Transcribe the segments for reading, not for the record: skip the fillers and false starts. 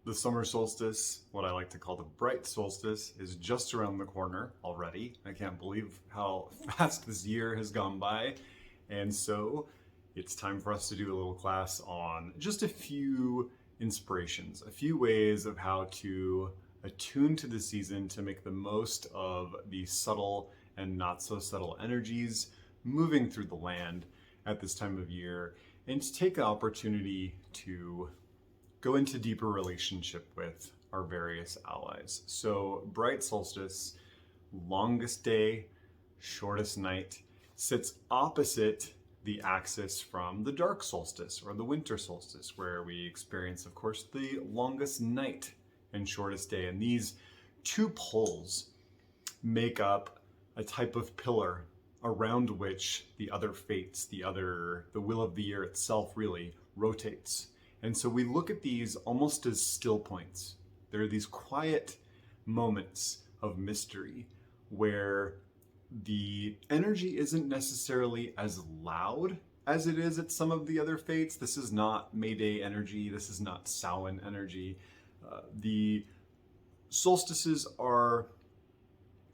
The summer solstice, what I like to call the bright solstice, is just around the corner already. I can't believe how fast this year has gone by. And so it's time for us to do a little class on just a few inspirations, a few ways of how to attune to the season to make the most of the subtle and not so subtle energies moving through the land at this time of year, and to take the opportunity to go into deeper relationship with our various allies. So bright solstice, longest day, shortest night, sits opposite the axis from the dark solstice or the winter solstice, where we experience, of course, the longest night and shortest day. And these two poles make up a type of pillar around which the other fates, the will of the year itself really rotates. And so we look at these almost as still points. There are these quiet moments of mystery where the energy isn't necessarily as loud as it is at some of the other fates. This is not Mayday energy. This is not Samhain energy. The solstices are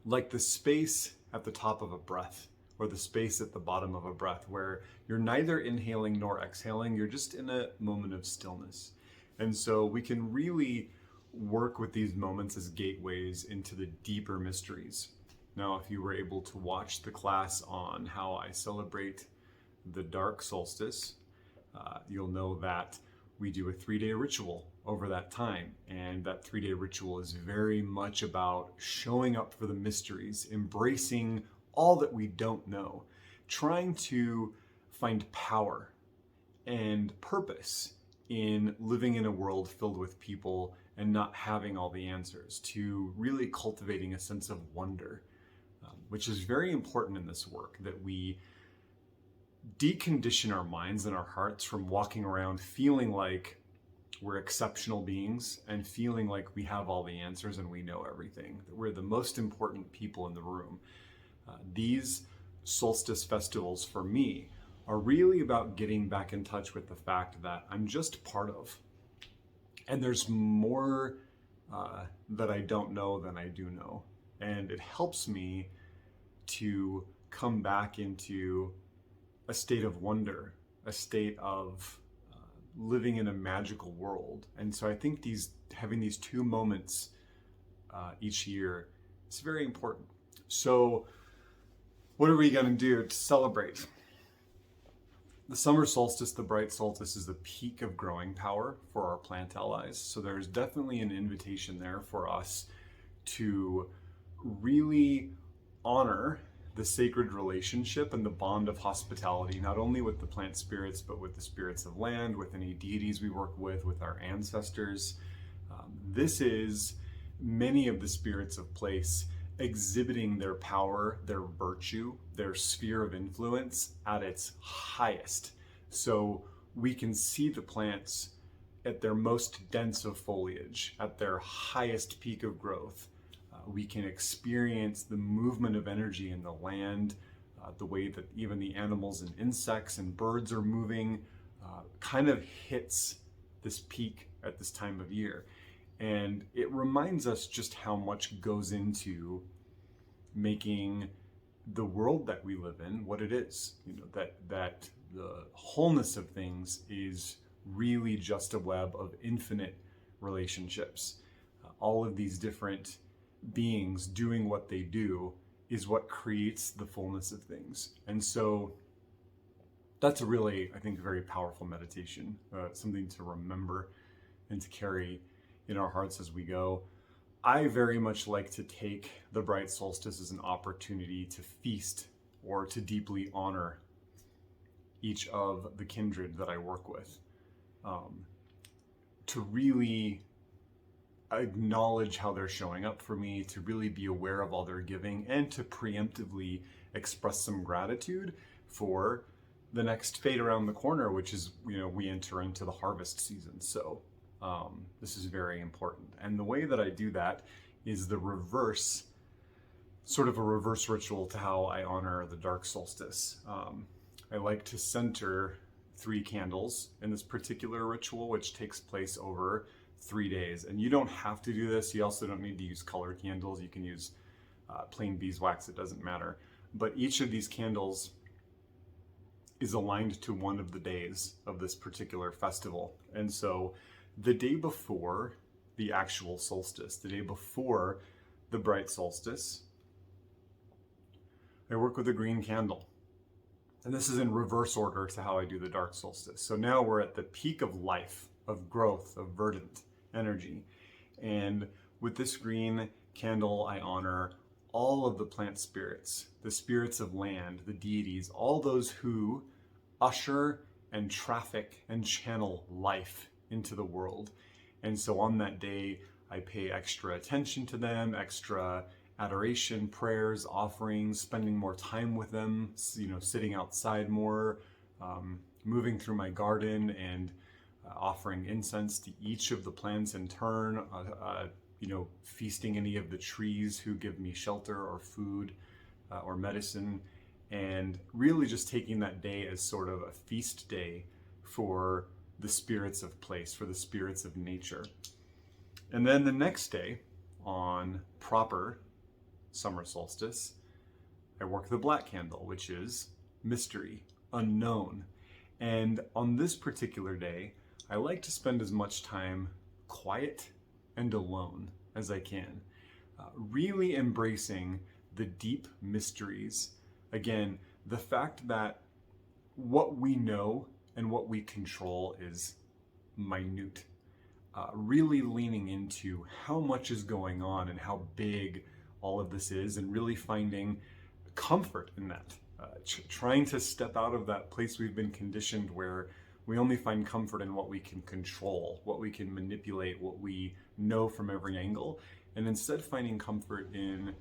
like the space at the top of a breath, or the space at the bottom of a breath, where you're neither inhaling nor exhaling, you're just in a moment of stillness. And so we can really work with these moments as gateways into the deeper mysteries. Now, if you were able to watch the class on how I celebrate the dark solstice, you'll know that we do a 3-day ritual over that time. And that 3-day ritual is very much about showing up for the mysteries, embracing all that we don't know, trying to find power and purpose in living in a world filled with people and not having all the answers, to really cultivating a sense of wonder, which is very important in this work, that we decondition our minds and our hearts from walking around feeling like we're exceptional beings and feeling like we have all the answers and we know everything, that we're the most important people in the room. These solstice festivals for me are really about getting back in touch with the fact that I'm just part of. And there's more that I don't know than I do know. And it helps me to come back into a state of wonder, a state of living in a magical world. And so I think having these two moments each year is very important. So what are we going to do to celebrate? The summer solstice, the bright solstice, is the peak of growing power for our plant allies. So there's definitely an invitation there for us to really honor the sacred relationship and the bond of hospitality, not only with the plant spirits, but with the spirits of land, with any deities we work with our ancestors. This is many of the spirits of place exhibiting their power, their virtue, their sphere of influence at its highest. So we can see the plants at their most dense of foliage, at their highest peak of growth. We can experience the movement of energy in the land, the way that even the animals and insects and birds are moving, kind of hits this peak at this time of year. And it reminds us just how much goes into making the world that we live in what it is. You know, that the wholeness of things is really just a web of infinite relationships. All of these different beings doing what they do is what creates the fullness of things. And so that's a really, I think, a very powerful meditation, something to remember and to carry in our hearts as we go. I very much like to take the bright solstice as an opportunity to feast or to deeply honor each of the kindred that I work with, to really acknowledge how they're showing up for me, to really be aware of all they're giving, and to preemptively express some gratitude for the next fate around the corner, which is, we enter into the harvest season. So this is very important. And the way that I do that is sort of a reverse ritual to how I honor the dark solstice. I like to center 3 candles in this particular ritual, which takes place over 3 days. And you don't have to do this. You also don't need to use colored candles. You can use plain beeswax, it doesn't matter. But each of these candles is aligned to one of the days of this particular festival. And so the day before the actual solstice, the day before the bright solstice, I work with a green candle. And this is in reverse order to how I do the dark solstice. So now we're at the peak of life, of growth, of verdant energy. And with this green candle, I honor all of the plant spirits, the spirits of land, the deities, all those who usher and traffic and channel life into the world. And so on that day, I pay extra attention to them, extra adoration, prayers, offerings, spending more time with them, sitting outside more, moving through my garden and offering incense to each of the plants in turn, feasting any of the trees who give me shelter or food or medicine, and really just taking that day as sort of a feast day for the spirits of place, for the spirits of nature. And then the next day, on proper summer solstice, I work the black candle, which is mystery, unknown. And on this particular day, I like to spend as much time quiet and alone as I can, really embracing the deep mysteries. Again, the fact that what we know and what we control is minute, really leaning into how much is going on and how big all of this is, and really finding comfort in that, trying to step out of that place we've been conditioned where we only find comfort in what we can control, what we can manipulate, what we know from every angle, and instead finding comfort in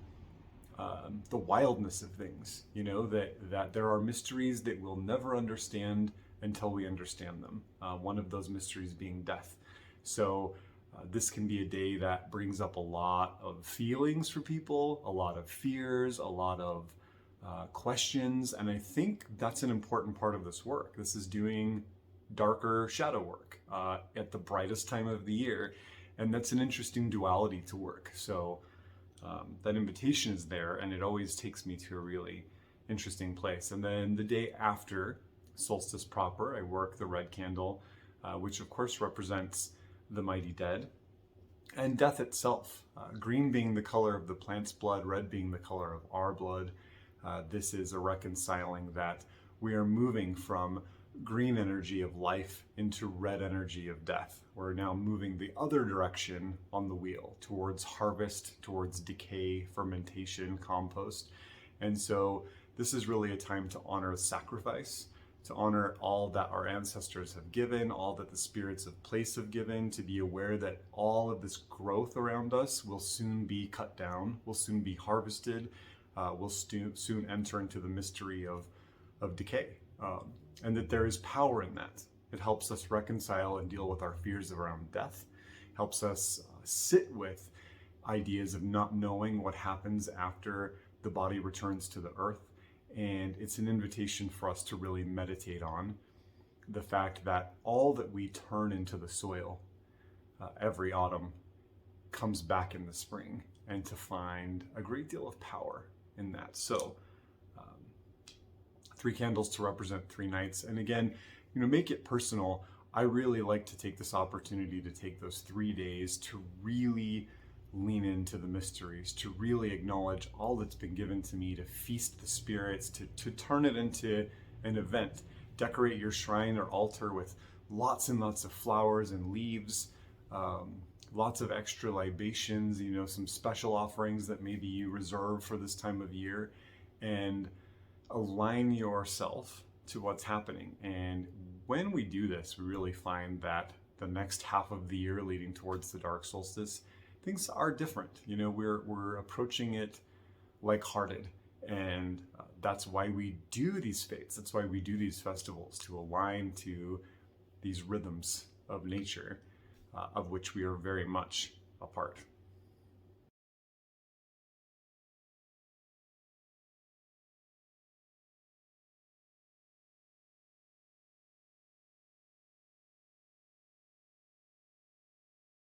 the wildness of things, that there are mysteries that we'll never understand until we understand them. One of those mysteries being death. So this can be a day that brings up a lot of feelings for people, a lot of fears, a lot of questions, and I think that's an important part of this work. This is doing darker shadow work at the brightest time of the year, and that's an interesting duality to work. So that invitation is there, and it always takes me to a really interesting place. And then the day after solstice proper, I work the red candle, which of course represents the mighty dead and death itself. Green being the color of the plant's blood, red being the color of our blood. This is a reconciling that we are moving from green energy of life into red energy of death. We're now moving the other direction on the wheel, towards harvest, towards decay, fermentation, compost. And so this is really a time to honor sacrifice, to honor all that our ancestors have given, all that the spirits of place have given, to be aware that all of this growth around us will soon be cut down, will soon be harvested, will soon enter into the mystery of decay. And that there is power in that. It helps us reconcile and deal with our fears around death, helps us sit with ideas of not knowing what happens after the body returns to the earth. And it's an invitation for us to really meditate on the fact that all that we turn into the soil every autumn comes back in the spring, and to find a great deal of power in that. So 3 candles to represent 3 nights. And again, make it personal. I really like to take this opportunity to take those 3 days to really lean into the mysteries, to really acknowledge all that's been given to me, to feast the spirits, to turn it into an event. Decorate your shrine or altar with lots and lots of flowers and leaves, lots of extra libations, some special offerings that maybe you reserve for this time of year, and align yourself to what's happening. And when we do this, we really find that the next half of the year leading towards the dark solstice, things are different. We're approaching it like-hearted, and that's why we do these fates. That's why we do these festivals, to align to these rhythms of nature, of which we are very much a part.